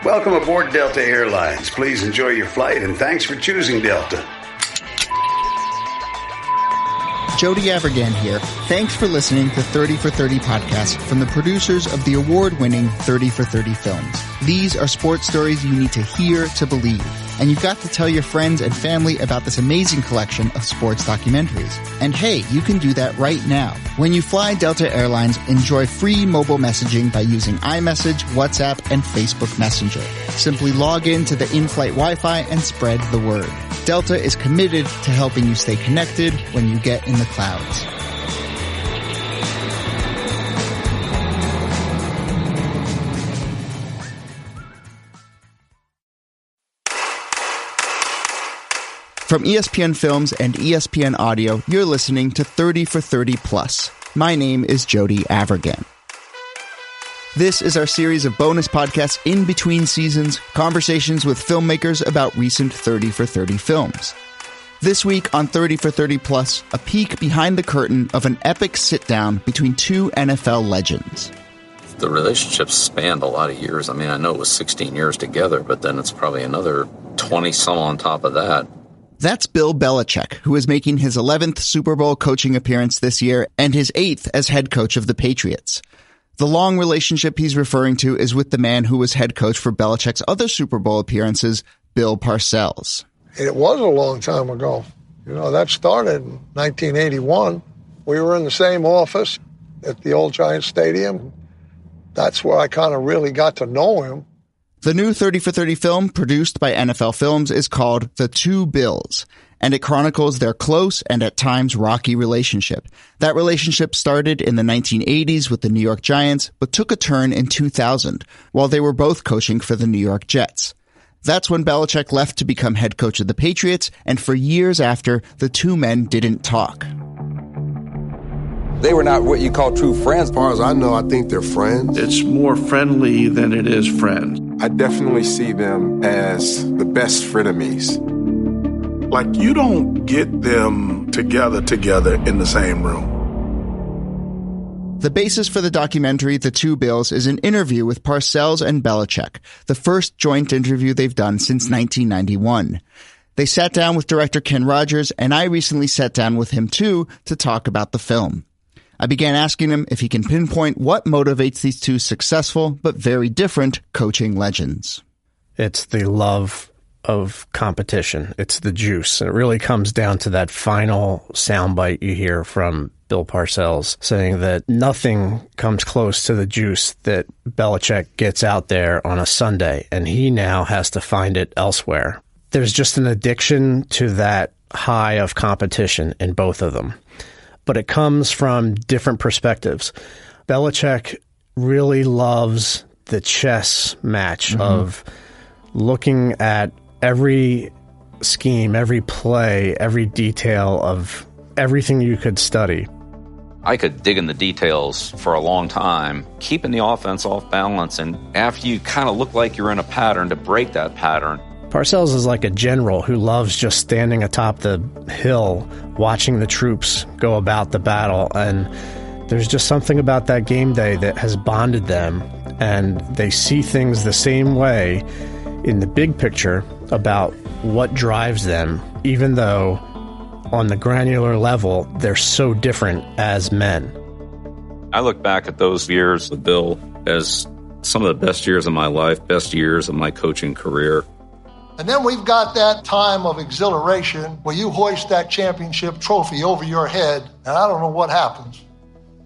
Welcome aboard Delta Airlines. Please enjoy your flight, and thanks for choosing Delta. Jody Avirgan here. Thanks for listening to 30 for 30 podcast from the producers of the award-winning 30 for 30 films. These are sports stories you need to hear to believe. And you've got to tell your friends and family about this amazing collection of sports documentaries. And hey, you can do that right now. When you fly Delta Airlines, enjoy free mobile messaging by using iMessage, WhatsApp, and Facebook Messenger. Simply log in to the in-flight Wi-Fi and spread the word. Delta is committed to helping you stay connected when you get in the clouds. From ESPN Films and ESPN Audio, you're listening to 30 for 30 Plus. My name is Jody Avirgan. This is our series of bonus podcasts in between seasons, conversations with filmmakers about recent 30 for 30 films. This week on 30 for 30 Plus, a peek behind the curtain of an epic sit-down between two NFL legends. The relationship spanned a lot of years. I mean, I know it was 16 years together, but then it's probably another 20-some on top of that. That's Bill Belichick, who is making his 11th Super Bowl coaching appearance this year and his 8th as head coach of the Patriots. The long relationship he's referring to is with the man who was head coach for Belichick's other Super Bowl appearances, Bill Parcells. It was a long time ago. You know, that started in 1981. We were in the same office at the old Giant Stadium. That's where I kind of really got to know him. The new 30 for 30 film, produced by NFL Films, is called The Two Bills, and it chronicles their close and at times rocky relationship. That relationship started in the 1980s with the New York Giants, but took a turn in 2000, while they were both coaching for the New York Jets. That's when Belichick left to become head coach of the Patriots, and for years after, the two men didn't talk. They were not what you call true friends. As far as I know, I think they're friends. It's more friendly than it is friends. I definitely see them as the best frenemies. Like, you don't get them together in the same room. The basis for the documentary, The Two Bills, is an interview with Parcells and Belichick, the first joint interview they've done since 1991. They sat down with director Ken Rogers, and I recently sat down with him too to talk about the film. I began asking him if he can pinpoint what motivates these two successful but very different coaching legends. It's the love of competition. It's the juice. It really comes down to that final soundbite you hear from Bill Parcells saying that nothing comes close to the juice that Belichick gets out there on a Sunday, and he now has to find it elsewhere. There's just an addiction to that high of competition in both of them. But it comes from different perspectives. Belichick really loves the chess match of looking at every scheme, every play, every detail of everything you could study. I could dig in the details for a long time, keeping the offense off balance, and after you kind of look like you're in a pattern, to break that pattern. Parcells is like a general who loves just standing atop the hill, watching the troops go about the battle. And there's just something about that game day that has bonded them. And they see things the same way in the big picture about what drives them, even though on the granular level, they're so different as men. I look back at those years with Bill as some of the best years of my life, best years of my coaching career. And then we've got that time of exhilaration where you hoist that championship trophy over your head, and I don't know what happens,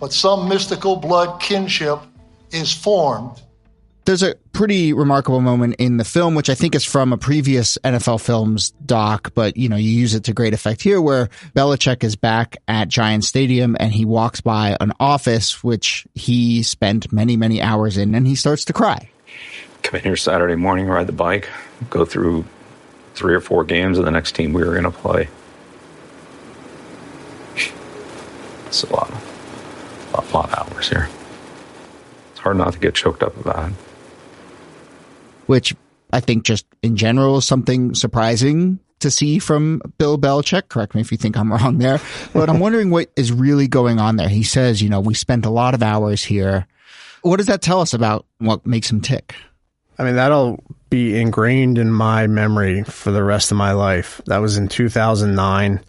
but some mystical blood kinship is formed. There's a pretty remarkable moment in the film, which I think is from a previous NFL Films doc, but, you use it to great effect here, where Belichick is back at Giant Stadium and he walks by an office, which he spent many, many hours in, and he starts to cry. Come in here Saturday morning, ride the bike, go through 3 or 4 games of the next team we were going to play. It's a lot of hours here. It's hard not to get choked up about it. Which I think just in general is something surprising to see from Bill Belichick. Correct me if you think I'm wrong there. But I'm wondering what is really going on there. He says, we spent a lot of hours here. What does that tell us about what makes him tick? I mean, that'll be ingrained in my memory for the rest of my life. That was in 2009,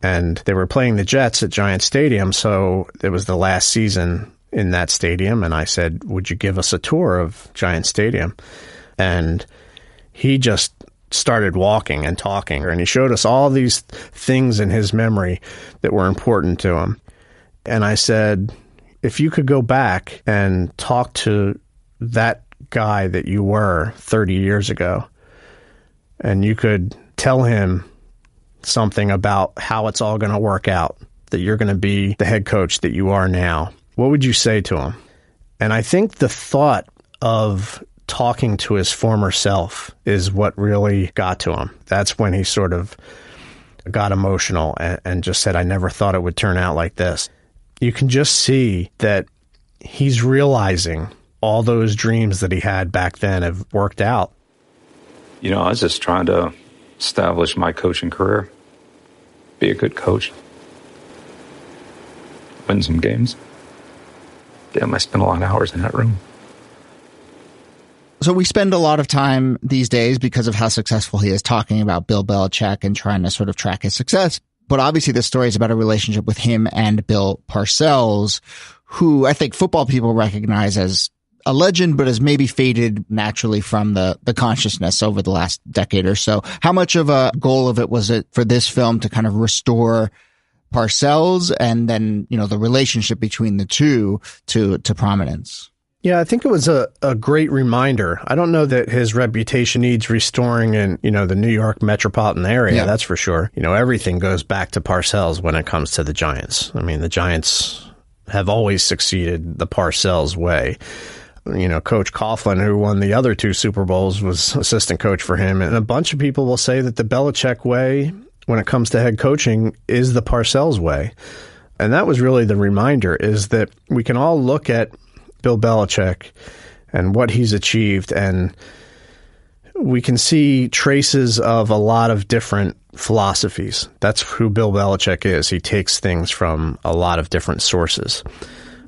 and they were playing the Jets at Giant Stadium, so it was the last season in that stadium, and I said, would you give us a tour of Giant Stadium? And he just started walking and talking, and he showed us all these things in his memory that were important to him. And I said, if you could go back and talk to that guy that you were 30 years ago, and you could tell him something about how it's all going to work out, that you're going to be the head coach that you are now, what would you say to him? And I think the thought of talking to his former self is what really got to him. That's when he sort of got emotional and just said, I never thought it would turn out like this. You can just see that he's realizing all those dreams that he had back then have worked out. You know, I was just trying to establish my coaching career, be a good coach, win some games. Damn, I spent a lot of hours in that room. So we spend a lot of time these days, because of how successful he is, talking about Bill Belichick and trying to sort of track his success. But obviously the story is about a relationship with him and Bill Parcells, who I think football people recognize as a legend, but has maybe faded naturally from the consciousness over the last decade or so. How much of a goal of it was it for this film to kind of restore Parcells and then, you know, the relationship between the two to prominence? Yeah, I think it was a great reminder. I don't know that his reputation needs restoring in, you know, the New York metropolitan area. Yeah. That's for sure. You know, everything goes back to Parcells when it comes to the Giants. I mean, the Giants have always succeeded the Parcells way. You know, Coach Coughlin, who won the other 2 Super Bowls, was assistant coach for him. And a bunch of people will say that the Belichick way, when it comes to head coaching, is the Parcells way. And that was really the reminder, is that we can all look at Bill Belichick and what he's achieved, and we can see traces of a lot of different philosophies. That's who Bill Belichick is. He takes things from a lot of different sources.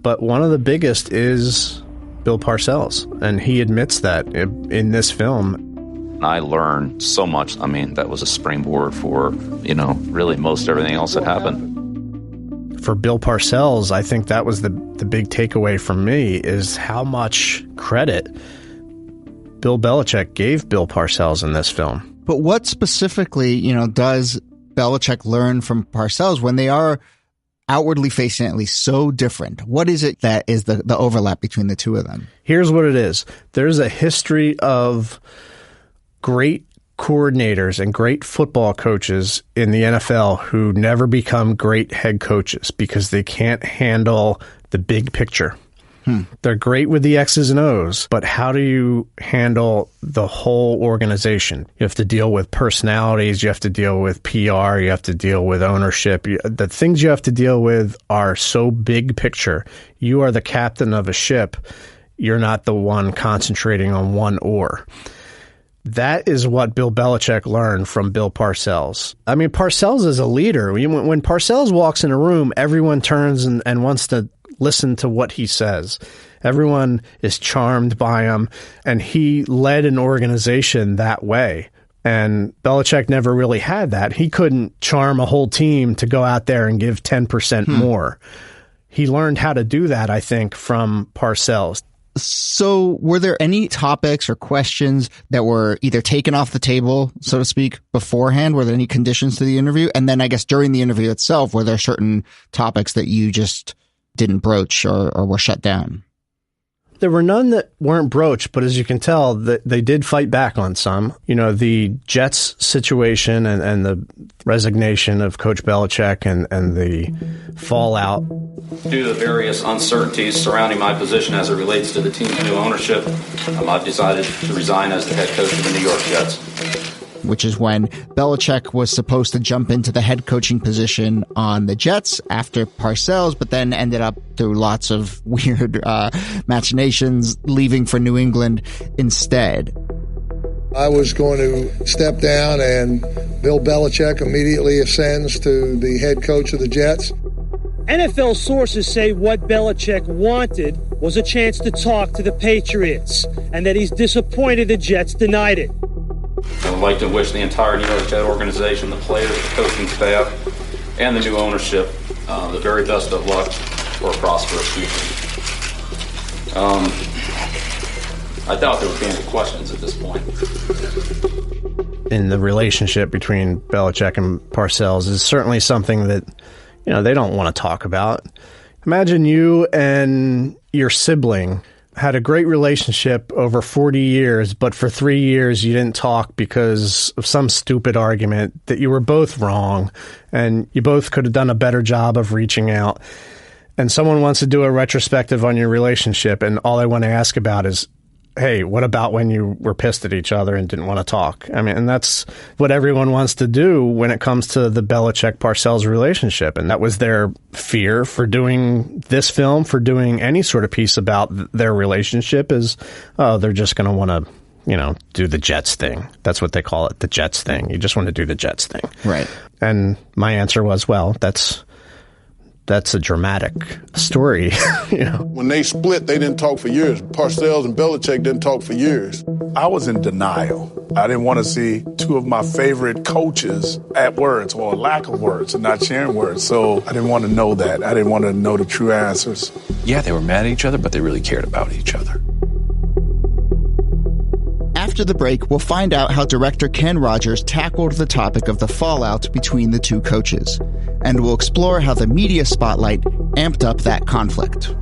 But one of the biggest is Bill Parcells, and he admits that in this film. I learned so much. I mean, that was a springboard for, you know, really most everything else that happened. For Bill Parcells, I think that was the big takeaway from me, is how much credit Bill Belichick gave Bill Parcells in this film. But what specifically, you know, does Belichick learn from Parcells when they are outwardly facing at least so different? What is it that is the overlap between the two of them? Here's what it is. There's a history of great coordinators and great football coaches in the NFL who never become great head coaches because they can't handle the big picture. They're great with the X's and O's, but how do you handle the whole organization? You have to deal with personalities, you have to deal with PR, you have to deal with ownership. The things you have to deal with are so big picture. You are the captain of a ship. You're not the one concentrating on one oar. That is what Bill Belichick learned from Bill Parcells. I mean, Parcells is a leader. When Parcells walks in a room, everyone turns and wants to listen to what he says. Everyone is charmed by him, and he led an organization that way. And Belichick never really had that. He couldn't charm a whole team to go out there and give 10% more. He learned how to do that, I think, from Parcells. So were there any topics or questions that were either taken off the table, so to speak, beforehand? Were there any conditions to the interview? And then I guess during the interview itself, were there certain topics that you just didn't broach or were shut down? There were none that weren't broached, but as you can tell, they did fight back on some. You know, the Jets situation and the resignation of Coach Belichick and the fallout. Due to the various uncertainties surrounding my position as it relates to the team's new ownership, I've decided to resign as the head coach of the New York Jets. Which is when Belichick was supposed to jump into the head coaching position on the Jets after Parcells, but then ended up through lots of weird machinations leaving for New England instead. I was going to step down, and Bill Belichick immediately ascends to the head coach of the Jets. NFL sources say what Belichick wanted was a chance to talk to the Patriots, and that he's disappointed the Jets denied it. I would like to wish the entire New York Jet organization, the players, the coaching staff, and the new ownership the very best of luck for a prosperous future. I doubt there would be any questions at this point. In the relationship between Belichick and Parcells is certainly something that, they don't want to talk about. Imagine you and your sibling had a great relationship over 40 years, but for 3 years you didn't talk because of some stupid argument that you were both wrong and you both could have done a better job of reaching out. And someone wants to do a retrospective on your relationship, and all they want to ask about is, hey, what about when you were pissed at each other and didn't want to talk? I mean, and that's what everyone wants to do when it comes to the Belichick-Parcells relationship. And that was their fear for doing this film, for doing any sort of piece about their relationship is, they're just going to want to, do the Jets thing. That's what they call it, the Jets thing. You just want to do the Jets thing. Right. And my answer was, well, that's a dramatic story. When they split, they didn't talk for years. Parcells and Belichick didn't talk for years. I was in denial. I didn't want to see two of my favorite coaches at words or lack of words and not sharing words. So I didn't want to know that. I didn't want to know the true answers. Yeah, they were mad at each other, but they really cared about each other. After the break, we'll find out how director Ken Rogers tackled the topic of the fallout between the two coaches. And we'll explore how the media spotlight amped up that conflict.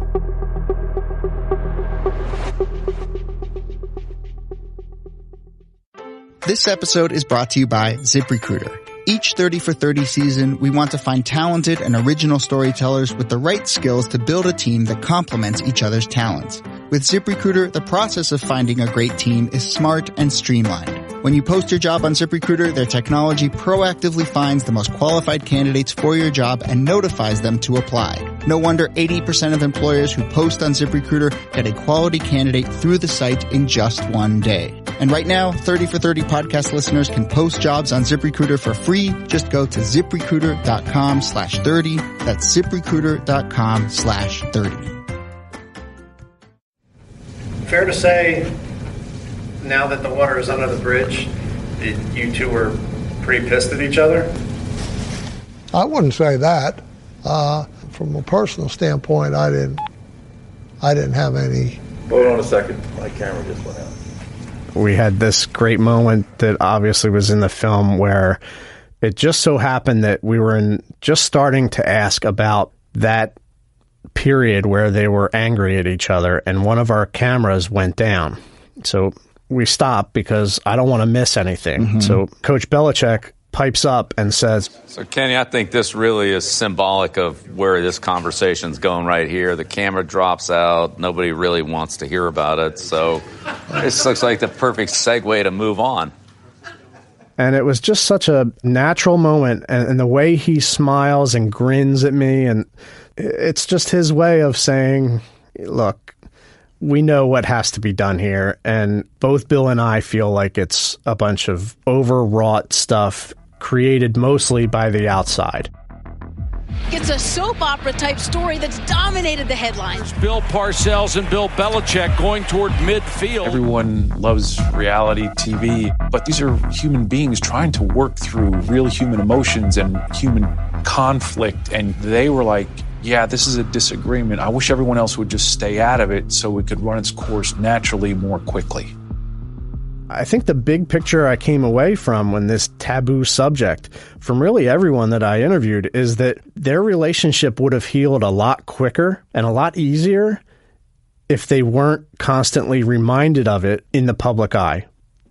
This episode is brought to you by ZipRecruiter. Each 30 for 30 season, we want to find talented and original storytellers with the right skills to build a team that complements each other's talents. With ZipRecruiter, the process of finding a great team is smart and streamlined. When you post your job on ZipRecruiter, their technology proactively finds the most qualified candidates for your job and notifies them to apply. No wonder 80% of employers who post on ZipRecruiter get a quality candidate through the site in just one day. And right now, 30 for 30 podcast listeners can post jobs on ZipRecruiter for free. Just go to ZipRecruiter.com/30. That's ZipRecruiter.com/30. Fair to say, now that the water is under the bridge, you two were pretty pissed at each other? I wouldn't say that. From a personal standpoint, I didn't have any. Hold on a second. My camera just went out. We had this great moment that obviously was in the film where it just so happened that we were just starting to ask about that period where they were angry at each other, and one of our cameras went down. So we stopped because I don't want to miss anything. Mm-hmm. So Coach Belichick pipes up and says, So, Kenny, I think this really is symbolic of where this conversation's going right here. The camera drops out. Nobody really wants to hear about it. So this looks like the perfect segue to move on. And it was just such a natural moment. And the way he smiles and grins at me, and it's just his way of saying, look, we know what has to be done here. And both Bill and I feel like it's a bunch of overwrought stuff created mostly by the outside. It's a soap opera type story that's dominated the headlines. Bill Parcells and Bill Belichick going toward midfield. Everyone loves reality TV, but these are human beings trying to work through real human emotions and human conflict. And they were like, yeah, this is a disagreement. I wish everyone else would just stay out of it so it could run its course naturally more quickly. I think the big picture I came away from when this taboo subject, from really everyone that I interviewed, is that their relationship would have healed a lot quicker and a lot easier if they weren't constantly reminded of it in the public eye.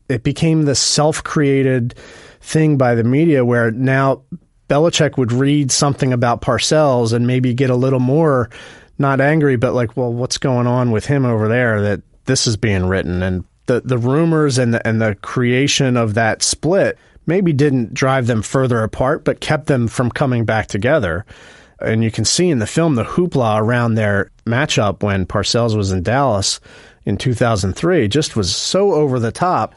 It became this self-created thing by the media where now Belichick would read something about Parcells and maybe get a little more, not angry, but like, well, what's going on with him over there that this is being written? And the rumors and the creation of that split maybe didn't drive them further apart, but kept them from coming back together. And you can see in the film the hoopla around their matchup when Parcells was in Dallas in 2003 just was so over the top.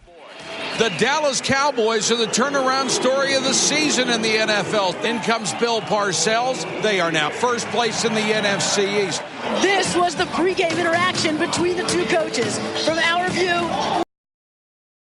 The Dallas Cowboys are the turnaround story of the season in the NFL. In comes Bill Parcells. They are now first place in the NFC East. This was the pregame interaction between the two coaches. From our view,